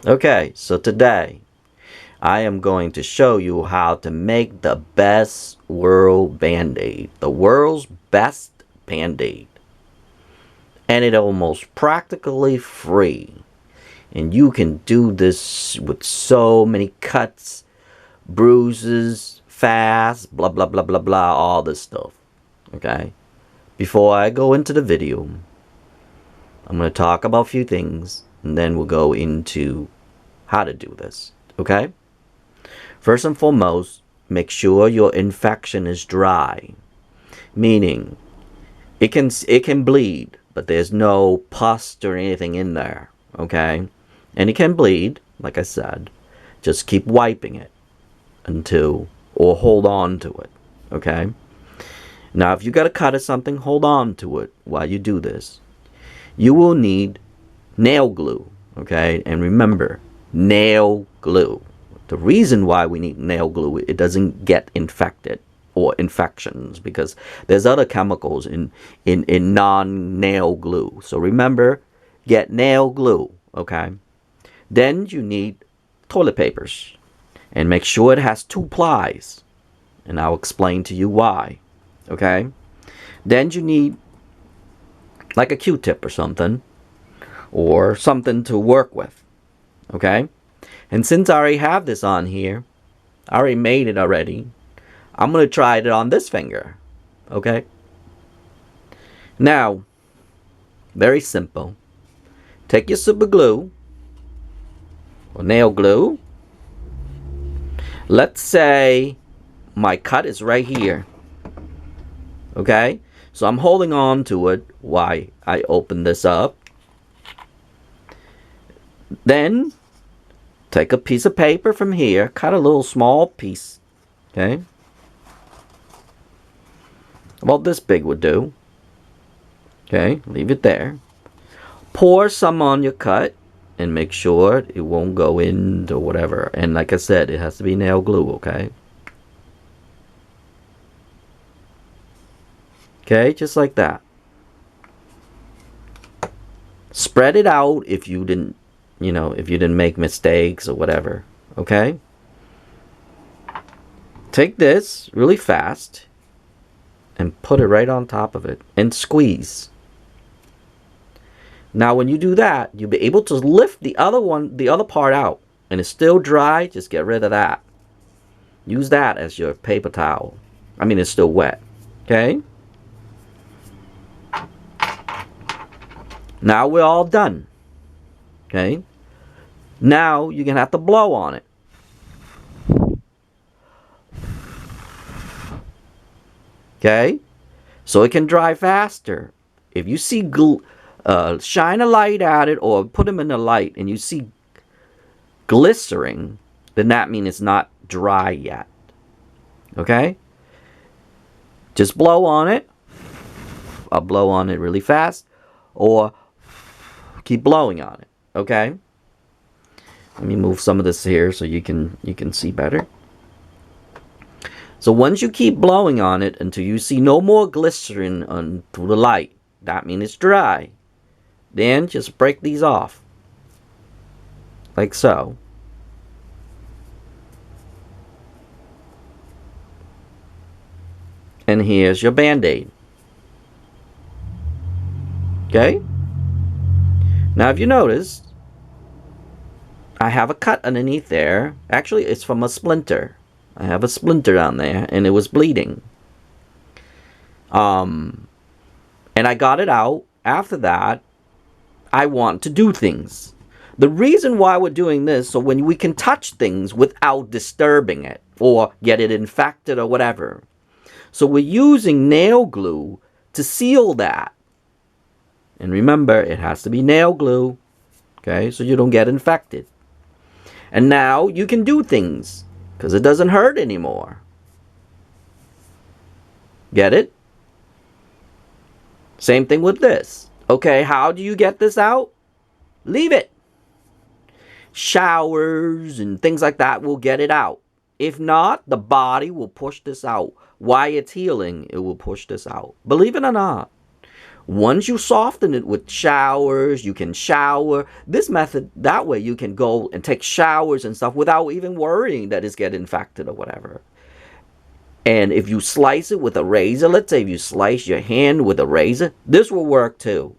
Okay, so today I am going to show you how to make the best world band-aid. The world's best band-aid. And it's almost practically free. And you can do this with so many cuts, bruises, fast, blah, blah, blah, blah, blah, all this stuff. Okay? Before I go into the video, I'm going to talk about a few things, and then we'll go into how to do this. Okay? First and foremost, make sure your infection is dry. Meaning, it can bleed, but there's no pus or anything in there. Okay? And it can bleed, like I said. Just keep wiping it until, or hold on to it. Okay? Now, if you got a cut or something, hold on to it while you do this. You will need nail glue. Okay? And remember, nail glue. The reason why we need nail glue, it doesn't get infected or infections, because there's other chemicals in non-nail glue. So remember, get nail glue. Okay? Then you need toilet papers. And make sure it has 2 plies. And I'll explain to you why. Okay? Then you need like a Q-tip or something. Or something to work with. Okay? And since I already have this on here, I already made it already, I'm going to try it on this finger. Okay? Now, very simple. Take your super glue. Or nail glue. Let's say my cut is right here. Okay? So I'm holding on to it while I open this up. Then, take a piece of paper from here. Cut a little small piece. Okay? About this big would do. Okay? Leave it there. Pour some on your cut. And make sure it won't go into whatever. And like I said, it has to be nail glue, okay? Okay, just like that. Spread it out if you didn't, if you didn't make mistakes or whatever, okay? Take this really fast and put it right on top of it and squeeze. Now, when you do that, you'll be able to lift the other part out. And it's still dry, just get rid of that. Use that as your paper towel. I mean, it's still wet. Okay? Now we're all done. Okay? Now, you're going to have to blow on it. Okay? So it can dry faster. If you see glue, shine a light at it or put them in the light and you see glycerin, then that means it's not dry yet. Okay? Just blow on it. I'll blow on it really fast, or keep blowing on it. Okay? Let me move some of this here so you can see better. So once you keep blowing on it until you see no more glycerin through the light, that means it's dry. Then just break these off. Like so. And here's your band-aid. Okay? Now if you notice, I have a cut underneath there. Actually, it's from a splinter. I have a splinter down there and it was bleeding. And I got it out. After that, I want to do things. The reason why we're doing this, so when we can touch things without disturbing it or get it infected or whatever. So we're using nail glue to seal that. And remember, it has to be nail glue. Okay, so you don't get infected. And now you can do things because it doesn't hurt anymore. Get it? Same thing with this. Okay, how do you get this out? Leave it. Showers and things like that will get it out. If not, the body will push this out. While it's healing, it will push this out. Believe it or not, Once you soften it with showers, you can shower. This method, that way you can go and take showers and stuff without even worrying that it's getting infected or whatever. And if you slice it with a razor, let's say if you slice your hand with a razor, this will work too.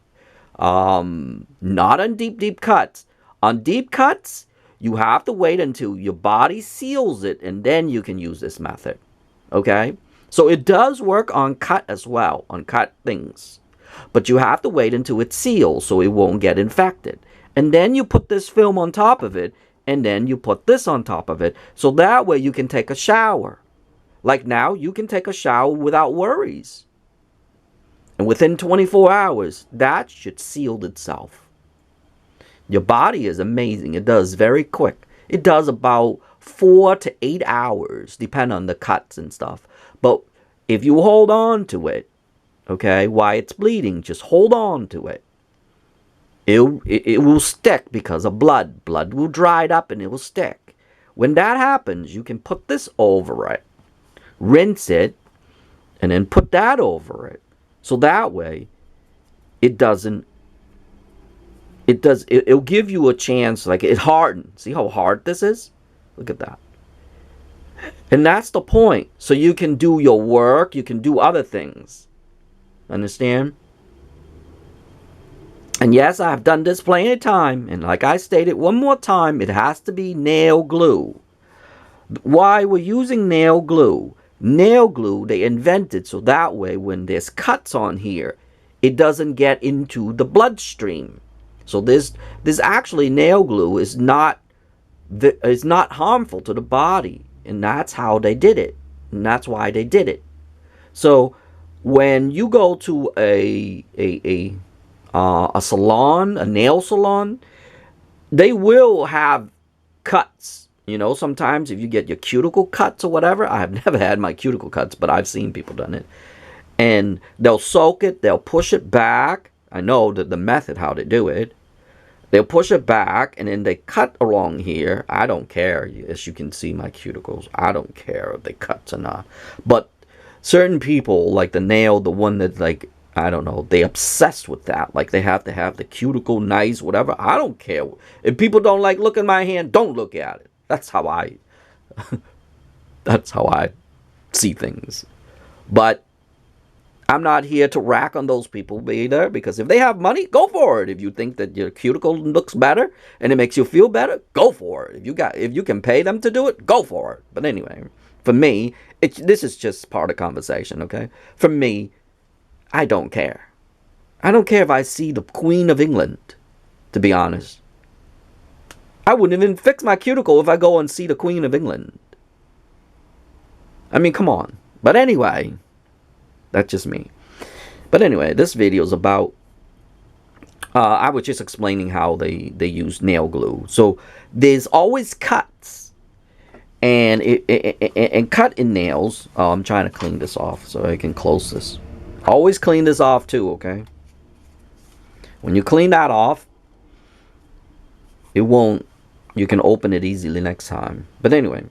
Not on deep cuts. On deep cuts, you have to wait until your body seals it, and then you can use this method. Okay? So it does work on cut as well, on cut things. But you have to wait until it seals so it won't get infected. And then you put this film on top of it, and then you put this on top of it. So that way you can take a shower. Like now, you can take a shower without worries. And within 24 hours, that should seal itself. Your body is amazing. It does very quick. It does about 4 to 8 hours, depending on the cuts and stuff. But if you hold on to it, okay, while it's bleeding, just hold on to it. It will stick because of blood. Blood will dry up and it will stick. When that happens, you can put this over it. Rinse it, and then put that over it. So that way, it'll give you a chance, like it hardens. See how hard this is? Look at that. And that's the point. So you can do your work, you can do other things. Understand? And yes, I've done this plenty of time. And like I stated one more time, it has to be nail glue. Why we're using nail glue? Nail glue, they invented so that way when there's cuts on here, it doesn't get into the bloodstream. So this actually nail glue is not harmful to the body, and that's how they did it, and that's why they did it. So when you go to a salon, a nail salon, they will have cuts. You know, sometimes if you get your cuticle cuts or whatever, I have never had my cuticle cuts, but I've seen people done it. And they'll soak it, they'll push it back. I know that the method how to do it. They'll push it back and then they cut along here. I don't care, as you can see my cuticles. I don't care if they cut or not. But certain people, like the nail, the one that like, I don't know, they obsessed with that. Like they have to have the cuticle nice, whatever. I don't care. If people don't like look at my hand, don't look at it. That's how I see things. But I'm not here to rack on those people either, because if they have money, go for it. If you think that your cuticle looks better and it makes you feel better, go for it. If you can pay them to do it, go for it. But anyway, for me, this is just part of conversation, okay? For me, I don't care. I don't care if I see the Queen of England, to be honest. I wouldn't even fix my cuticle if I go and see the Queen of England. I mean, come on. But anyway, that's just me. But anyway, this video is about, I was just explaining how they use nail glue. So there's always cuts. And cut in nails. Oh, I'm trying to clean this off so I can close this. Always clean this off too, okay? When you clean that off, it won't, you can open it easily next time. But anyway,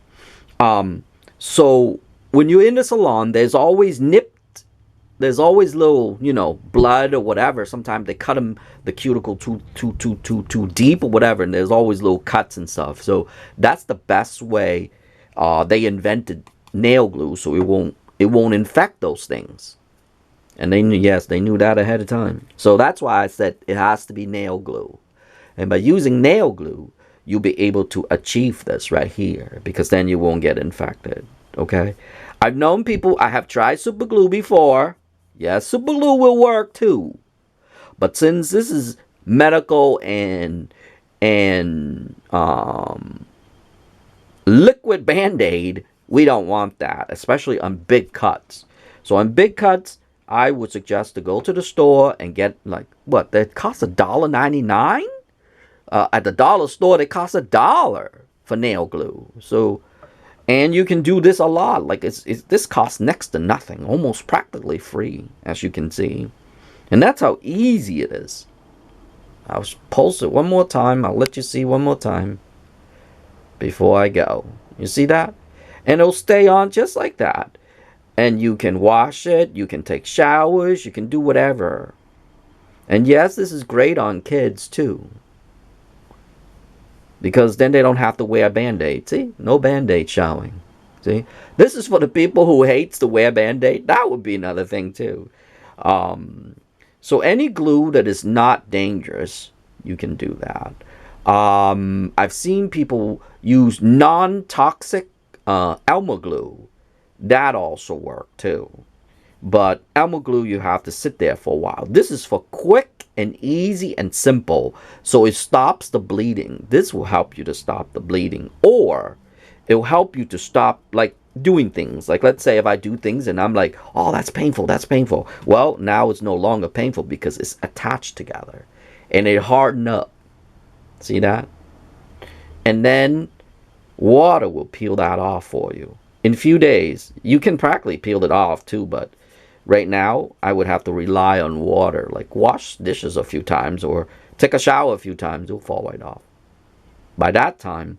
so when you're in the salon, there's always little, you know, blood or whatever. Sometimes they cut the cuticle too deep or whatever, and there's always little cuts and stuff. So that's the best way. They invented nail glue so it won't infect those things. And they knew that ahead of time. So that's why I said it has to be nail glue. And by using nail glue, you'll be able to achieve this right here, because then you won't get infected. Okay? I've known people, I have tried super glue before. Yes, super glue will work too. But since this is medical and liquid Band-Aid, we don't want that, especially on big cuts. So on big cuts, I would suggest to go to the store and get, like, what, that costs $1.99? At the dollar store, they cost $1 for nail glue. So, and you can do this a lot. Like, this costs next to nothing, almost practically free, as you can see. And that's how easy it is. I'll post it one more time. I'll let you see one more time before I go. You see that? And it'll stay on just like that. And you can wash it. You can take showers. You can do whatever. And yes, this is great on kids too, because then they don't have to wear a Band-Aid. See, no Band-Aid showing. See, this is for the people who hates to wear Band-Aid. That would be another thing too. So any glue that is not dangerous, you can do that. I've seen people use non-toxic Elmer glue. That also worked too. But Elmer glue, you have to sit there for a while. This is for quick and easy and simple. So it stops the bleeding. This will help you to stop the bleeding. Or it will help you to stop, like, doing things. Like, let's say if I do things and I'm like, oh, that's painful, that's painful. Well, now it's no longer painful because it's attached together. And it hardened up. See that? And then water will peel that off for you. In a few days, you can practically peel it off too, but right now, I would have to rely on water. Like, wash dishes a few times or take a shower a few times. It'll fall right off. By that time,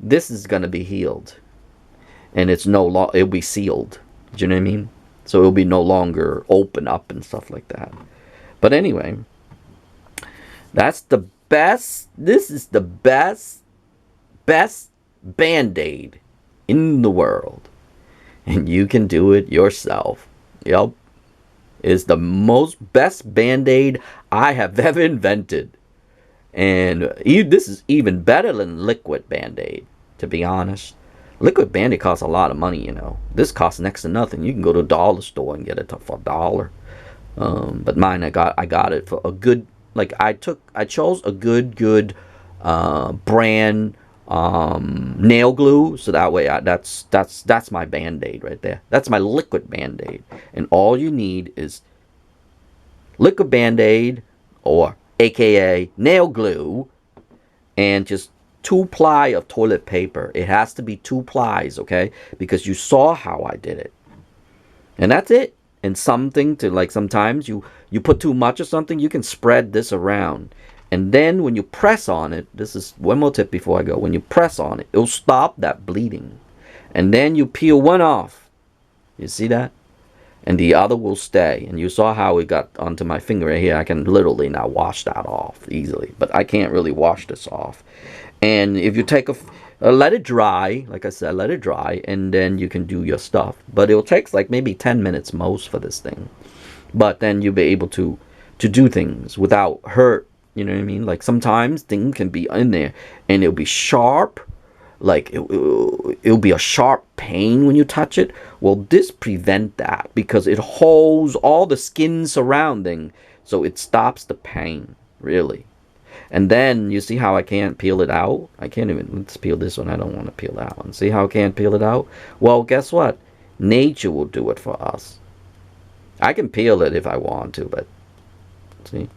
this is going to be healed. And it'll be sealed. Do you know what I mean? So it'll be no longer open up and stuff like that. But anyway, that's the best. This is the best Band-Aid in the world. And you can do it yourself. Yep. It's the best Band-Aid I have ever invented. And this is even better than liquid Band-Aid, to be honest. Liquid Band-Aid costs a lot of money, you know. This costs next to nothing. You can go to a dollar store and get it for $1. But mine, I got it for a good, like, I chose a good brand nail glue, so that way that's my Band-Aid right there. That's my liquid Band-Aid. And all you need is liquid Band-Aid, or aka nail glue, and just 2-ply of toilet paper. It has to be 2 plies, okay? Because you saw how I did it. And that's it. And something to, like, sometimes you put too much of something, you can spread this around. And then when you press on it, this is one more tip before I go. When you press on it, it'll stop that bleeding. And then you peel one off. You see that? And the other will stay. And you saw how it got onto my finger right here. I can literally now wash that off easily. But I can't really wash this off. And if you take let it dry, like I said, let it dry, and then you can do your stuff. But it'll take like maybe 10 minutes most for this thing. But then you'll be able to do things without hurt. You know what I mean? Like, sometimes things can be in there and it'll be sharp. Like, it'll be a sharp pain when you touch it. Well, this prevents that because it holds all the skin surrounding. So it stops the pain, really. And then you see how I can't peel it out? I can't even, let's peel this one. I don't want to peel that one. See how I can't peel it out? Well, guess what? Nature will do it for us. I can peel it if I want to, but see?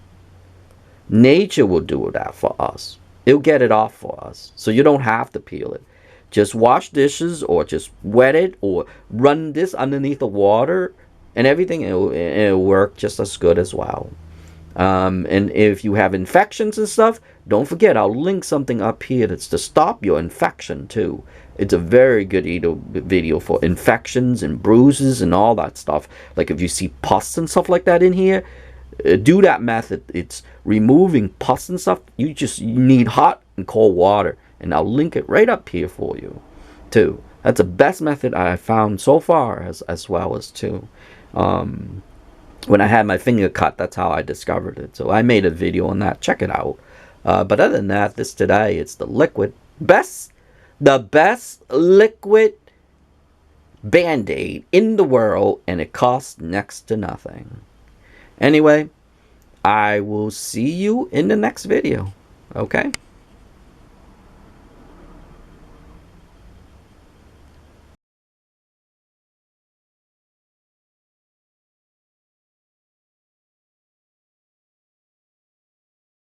Nature will do that for us. It'll get it off for us. So you don't have to peel it. Just wash dishes or just wet it or run this underneath the water and everything. It'll work just as good as well. And if you have infections and stuff, don't forget, I'll link something up here that's to stop your infection too. It's a very good video for infections and bruises and all that stuff. Like if you see pus and stuff like that in here, do that method. It's removing pus and stuff. You need hot and cold water, and I'll link it right up here for you too. That's the best method I found so far, as well as too. When I had my finger cut, that's how I discovered it. So I made a video on that. Check it out. But other than that, this today, it's the best liquid Band-Aid in the world, and it costs next to nothing. Anyway, I will see you in the next video. Okay?